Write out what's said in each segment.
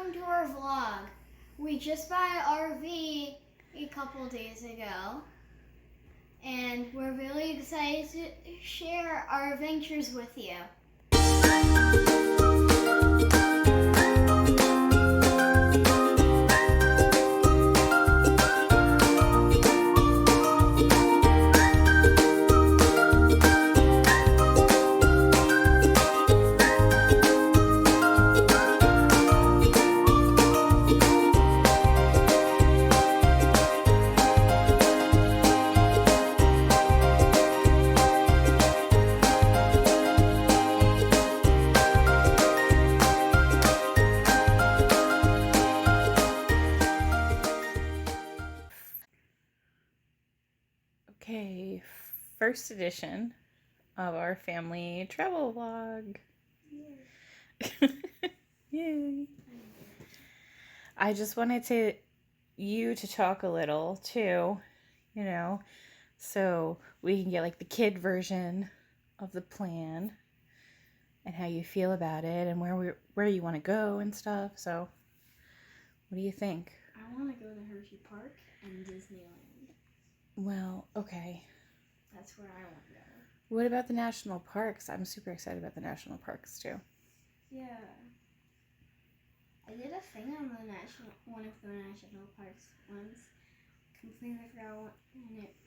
welcome to our vlog. We just bought an RV a couple days ago, and we're really excited to share our adventures with you. Okay, first edition of our family travel vlog. Yay. I just wanted you to talk a little too, so we can get like the kid version of the plan and how you feel about it and where you want to go and stuff. So what do you think? I want to go to Hershey Park and Disneyland. Well, okay. That's where I want to go. What about the national parks? I'm super excited about the national parks too. Yeah. I did a thing on one of the national parks once. Completely forgot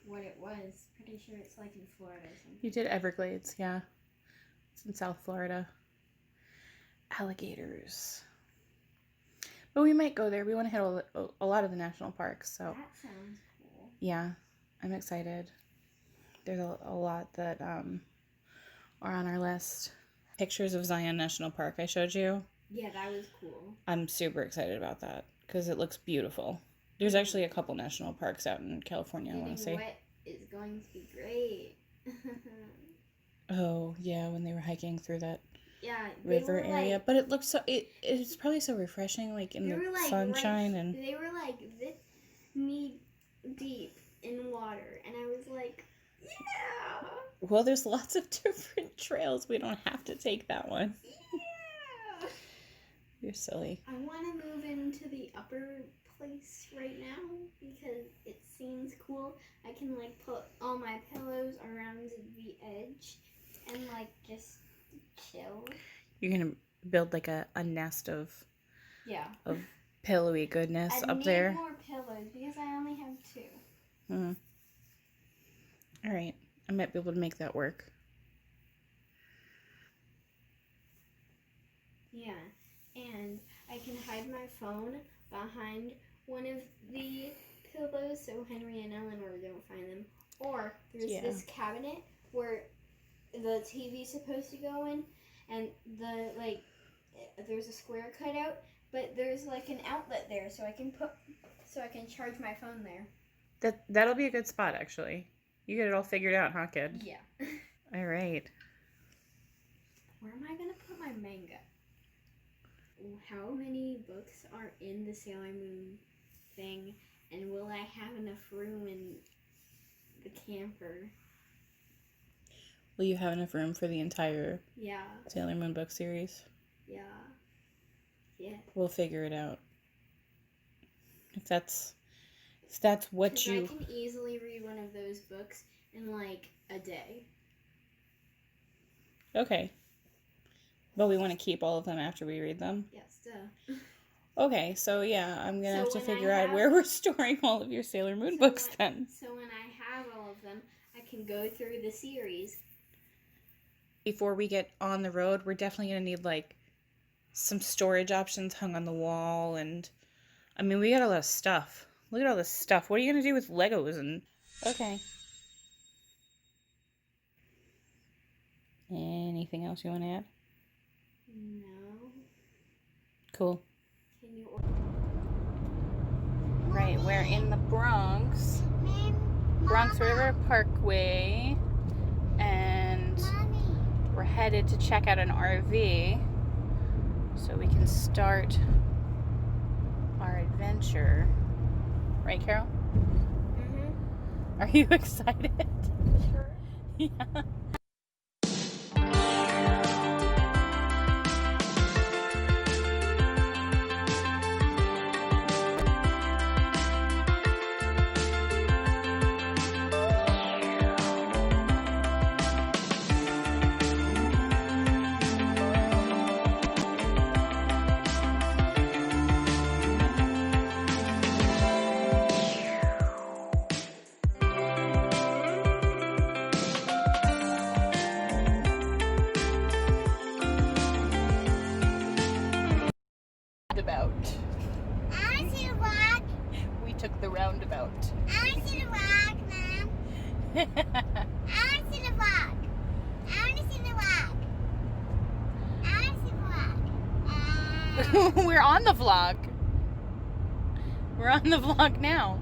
what it was. Pretty sure it's like in Florida or something. You did Everglades, yeah. It's in South Florida. Alligators. But we might go there. We want to hit a lot of the national parks, so. That sounds cool. Yeah, I'm excited. There's a lot that are on our list. Pictures of Zion National Park I showed you. Yeah, that was cool. I'm super excited about that because it looks beautiful. There's actually a couple national parks out in California, I want to say. What is going to be great. Oh, yeah, when they were hiking through that river area. But it looks so, it's probably so refreshing, like in the sunshine. And they were like this knee deep in water. And I was like, yeah. Well, there's lots of different trails. We don't have to take that one. Yeah. You're silly. I want to move into the upper place right now because it seems cool. I can like put all my pillows around the edge and like just chill. You're gonna build like a nest of of pillowy goodness I up there. need more pillows because I only have 2. All right, I might be able to make that work. Yeah, and I can hide my phone behind one of the pillows so Henry and Eleanor don't find them. Or there's this cabinet where the TV's supposed to go in, and there's a square cut out, but there's like an outlet there, so I can charge my phone there. That'll be a good spot, actually. You get it all figured out, huh, kid? Yeah. All right. Where am I gonna put my manga? How many books are in the Sailor Moon thing, and will I have enough room in the camper? Will you have enough room for the entire Yeah. Sailor Moon book series? Yeah. Yeah. We'll figure it out. If that's what you... I can easily read one of those books in like a day. Okay. But we want to keep all of them after we read them? Yes, duh. Okay, so yeah, I'm going to have to figure out where we're storing all of your Sailor Moon books then. So when I have all of them, I can go through the series. Before we get on the road, we're definitely going to need like some storage options hung on the wall, and I mean, we got a lot of stuff. Look at all this stuff. What are you going to do with Legos? And okay. Anything else you want to add? No. Cool. Can you Right, we're in the Bronx. Bronx River Parkway. And we're headed to check out an RV so we can start our adventure. Right, Carol? Mm-hmm. Are you excited? Sure. Yeah. roundabout. I want to see the rock. We took the roundabout. I want to see the rock, Mom. I want to see the rock. I want to see the rock. I want to see the rock. We're on the vlog. We're on the vlog now.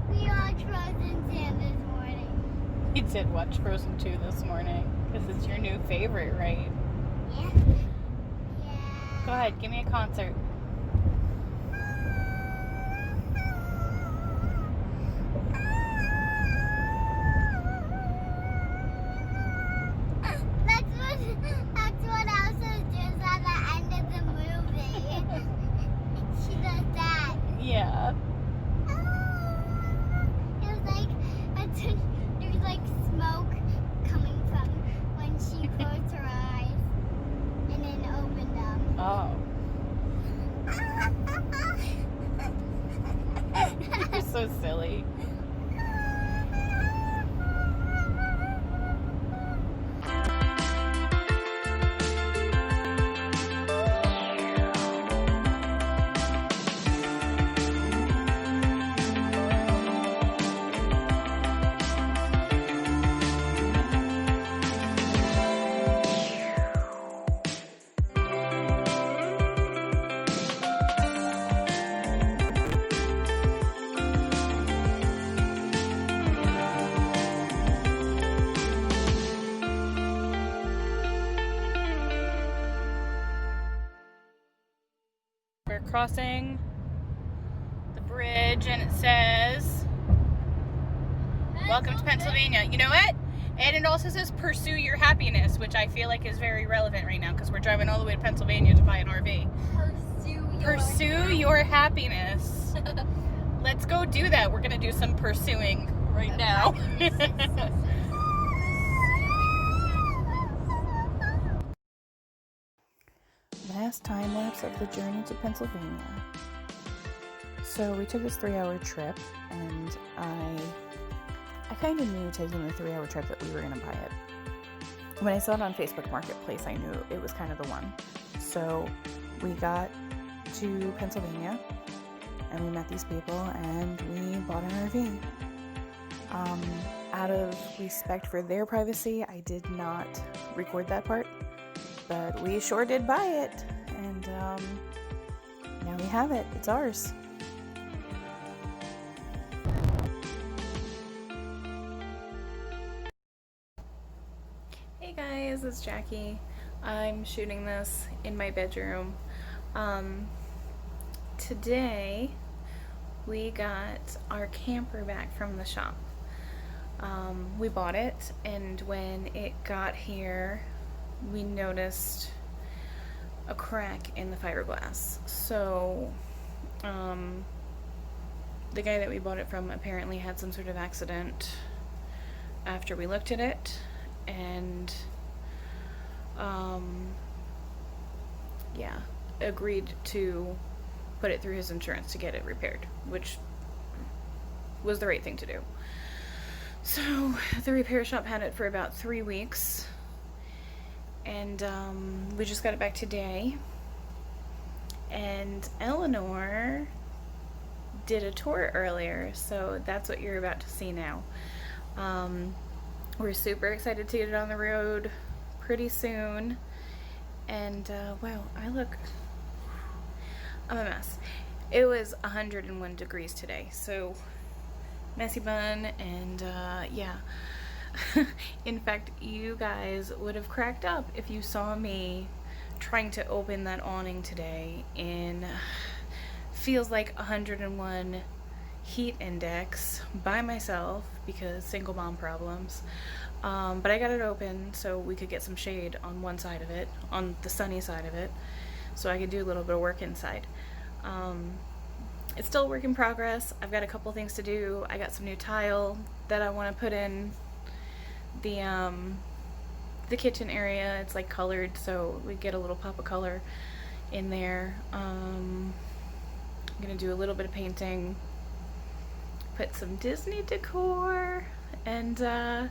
We watched Frozen 2 this morning. We did watch Frozen 2 this morning because it's your new favorite, right? Yeah. Yeah. Go ahead, give me a concert. That's what Elsa does at the end of the movie. She does that. Yeah. It was like there was like smoke coming from when she closed her eyes and then opened them. Oh. You're so silly. We're crossing the bridge and it says, "Welcome to Pennsylvania." You know what? And it also says, "Pursue your happiness," which I feel like is very relevant right now because we're driving all the way to Pennsylvania to buy an RV. Pursue your happiness. Let's go do that. We're going to do some pursuing right now. Last time lapse of the journey to Pennsylvania. So we took this 3-hour trip, and I kind of knew taking the 3-hour trip that we were going to buy it. When I saw it on Facebook Marketplace, I knew it was kind of the one. So we got to Pennsylvania, and we met these people, and we bought an RV. Out of respect for their privacy, I did not record that part. But we sure did buy it, and now we have it. It's ours. Hey guys, it's Jackie. I'm shooting this in my bedroom. Today we got our camper back from the shop. We bought it, and when it got here, we noticed a crack in the fiberglass. So the guy that we bought it from apparently had some sort of accident after we looked at it, and yeah, agreed to put it through his insurance to get it repaired, which was the right thing to do. So the repair shop had it for about 3 weeks, and we just got it back today. And Eleanor did a tour earlier, so that's what you're about to see now. We're super excited to get it on the road pretty soon. And wow, I'm a mess. It was 101 degrees today, so messy bun, and yeah. In fact, you guys would have cracked up if you saw me trying to open that awning today in feels like 101 heat index by myself because single mom problems. But I got it open so we could get some shade on one side of it, on the sunny side of it, so I could do a little bit of work inside. It's still a work in progress. I've got a couple things to do. I got some new tile that I want to put in the kitchen area. It's like colored, so we get a little pop of color in there. I'm gonna do a little bit of painting, put some Disney decor, and then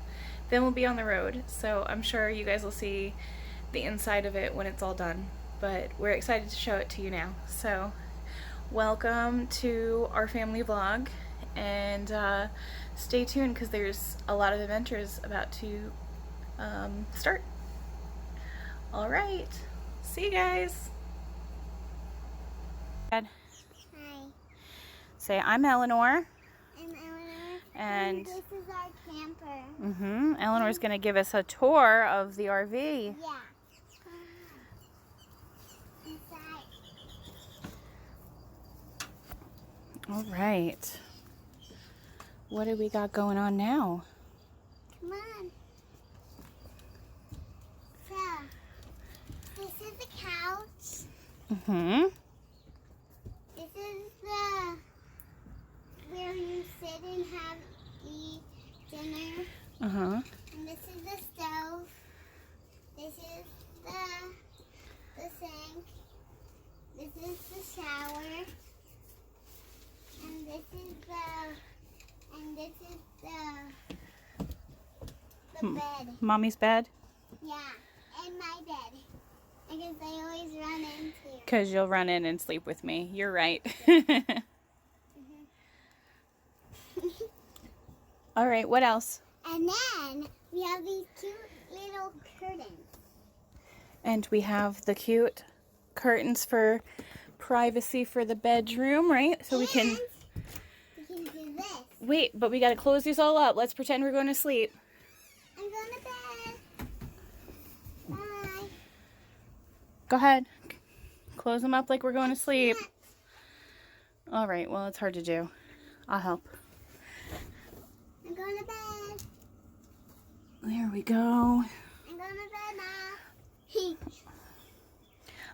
we'll be on the road. So I'm sure you guys will see the inside of it when it's all done. But we're excited to show it to you now. So welcome to our family vlog, and stay tuned because there's a lot of adventures about to start. All right, see you guys. Hi. Say, I'm Eleanor. I'm Eleanor. And this is our camper. Eleanor's gonna give us a tour of the RV. Yeah. Inside. All right. What do we got going on now? Come on. So, this is the couch. This is the where you sit and eat dinner. And this is the stove. This is the sink. This is the shower. And this is the bed. Mommy's bed? Yeah, and my bed. Because I always run into here. Because you'll run in and sleep with me. You're right. All right, what else? And then we have these cute little curtains. And we have the cute curtains for privacy for the bedroom, right? So we can... We can do this. Wait, but we got to close these all up. Let's pretend we're going to sleep. I'm going to bed. Bye. Go ahead. Close them up like we're going to sleep. All right, well, it's hard to do. I'll help. I'm going to bed. There we go. I'm going to bed now.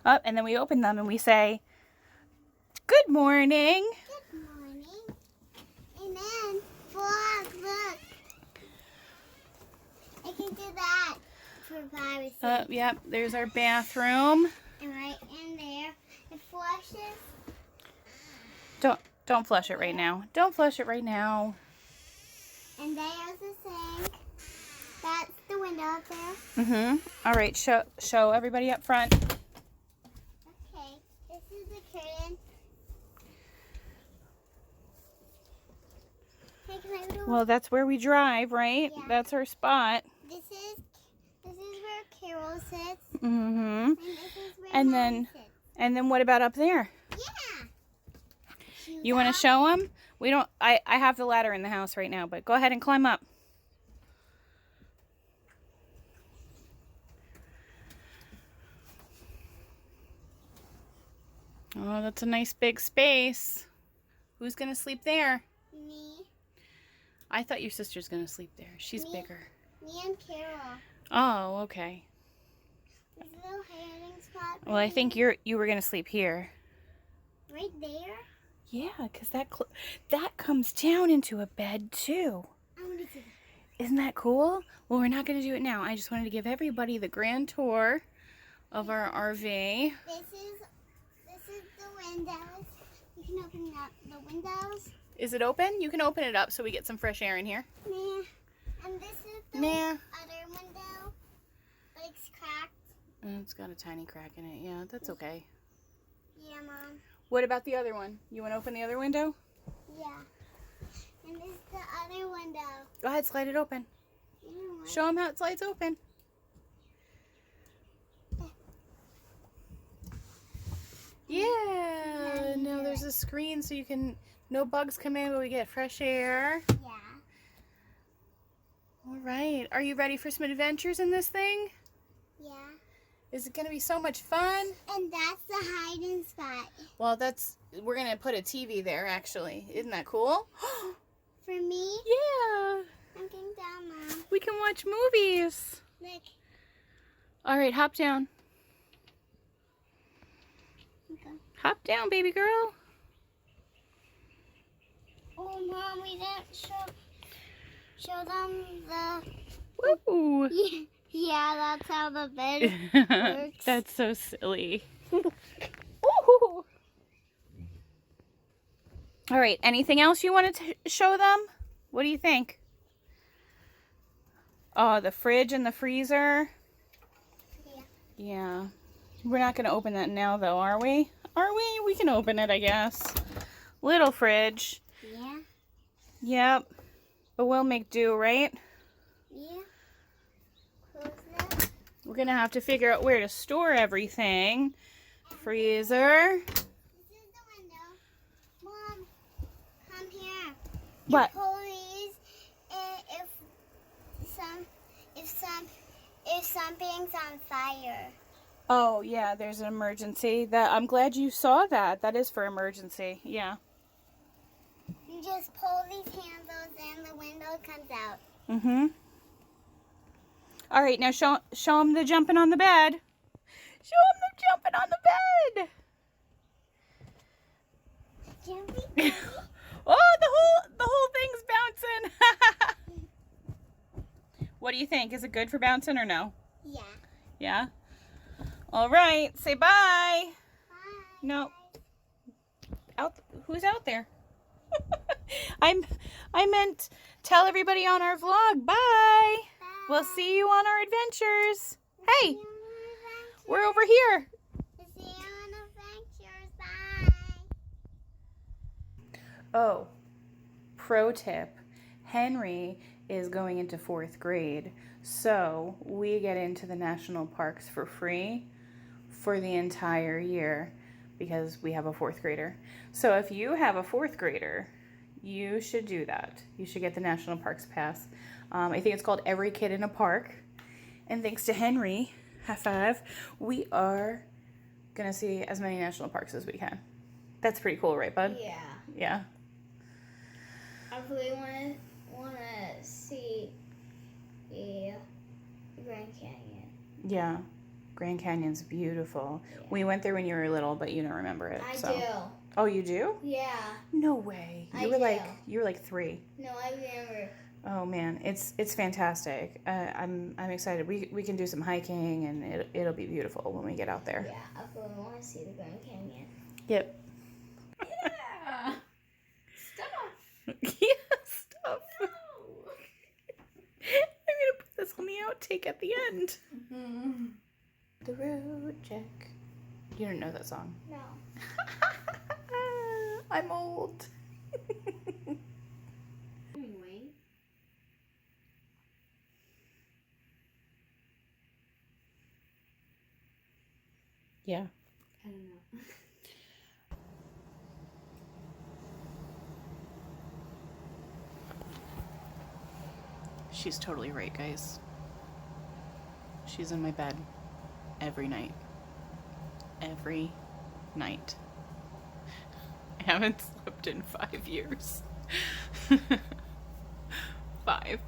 Oh, and then we open them and we say, good morning. Good morning. And then, look. I can do that for privacy. Yep, there's our bathroom. And right in there, it flushes. Don't flush it right now. Don't flush it right now. And there's the sink. That's the window up there. All right, show everybody up front. Okay, this is the curtain. Hey, can I do Well, that's where we drive, right? Yeah. That's our spot. This is where Carol sits. And And this is where And Mom then- sits. then what about up there? Yeah. Shoes You want to off. show them? We don't. I have the ladder in the house right now, but go ahead and climb up. Oh, that's a nice big space. Who's gonna sleep there? Me. I thought your sister's gonna sleep there. She's Me. bigger. Me and Carol. Oh, okay. This little hiding spot. Well, I think you were gonna sleep here. Right there. Yeah, because that comes down into a bed too. I want to do that. Isn't that cool? Well, we're not going to do it now. I just wanted to give everybody the grand tour of our RV. This is the windows. You can open up the windows. Is it open? You can open it up so we get some fresh air in here. Nah. And this is the Nah. other window. But it's cracked. It's got a tiny crack in it. Yeah, that's okay. Yeah, Mom. What about the other one? You want to open the other window? Yeah. And this is the other window. Go ahead, slide it open. You know what? Show them how it slides open. Yeah. Now there's a screen so you can, no bugs come in, but we get fresh air. Yeah. All right. Are you ready for some adventures in this thing? Yeah. Is it going to be so much fun? And that's the hiding spot. Well, we're going to put a TV there, actually. Isn't that cool? For me, Yeah. I'm getting down, Mom. We can watch movies. Look. All right, hop down. Okay. Hop down, baby girl. Oh, Mom, we didn't show them the... Woo! Yeah, that's how the bed works. That's so silly. Ooh. All right, anything else you wanted to show them? What do you think? Oh, the fridge and the freezer. Yeah. Yeah. We're not going to open that now, though, are we? Are we? We can open it, I guess. Little fridge. Yeah. Yep. But we'll make do, right? Yeah. Close that. We're going to have to figure out where to store everything. Freezer. This is the window. Mom, come here. What? Police, if something's on fire. Oh, yeah, there's an emergency. I'm glad you saw that. That is for emergency. Yeah. You just pull these handles and the window comes out. Mm-hmm. All right, now show them the jumping on the bed. Show them the jumping on the bed. Jumpy. Oh, the whole thing's bouncing. What do you think? Is it good for bouncing or no? Yeah. Yeah. All right, say bye. Bye. No. Who's out there? I meant tell everybody on our vlog. Bye. Bye. We'll see you on our adventures. Hey, See you on we're over here. adventures. See you on adventures. Bye. Oh, pro tip. Henry is going into 4th grade, so we get into the national parks for free for the entire year because we have a 4th grader. So if you have a 4th grader, you should do that. You should get the national parks pass. I think it's called Every Kid in a Park. And thanks to Henry, high five, we are gonna see as many national parks as we can. That's pretty cool, right, bud? Yeah. Yeah. I really want to see the Grand Canyon. Yeah. Grand Canyon's beautiful. We went there when you were little, but you don't remember it. I so. do. Oh, you do? Yeah. No way. I You were like 3. No, I remember. Oh man, it's fantastic. I'm excited. We can do some hiking and it'll be beautiful when we get out there. Yeah, I really want to see the Grand Canyon. Yep. Yeah. Stop. Yeah, stop. I'm gonna put this on the outtake at the end. Mm-hmm. The road check. You don't know that song. No. I'm old. Anyway. Yeah. I don't know. She's totally right, guys. She's in my bed every night. Every night. I haven't slept in 5 years. 5.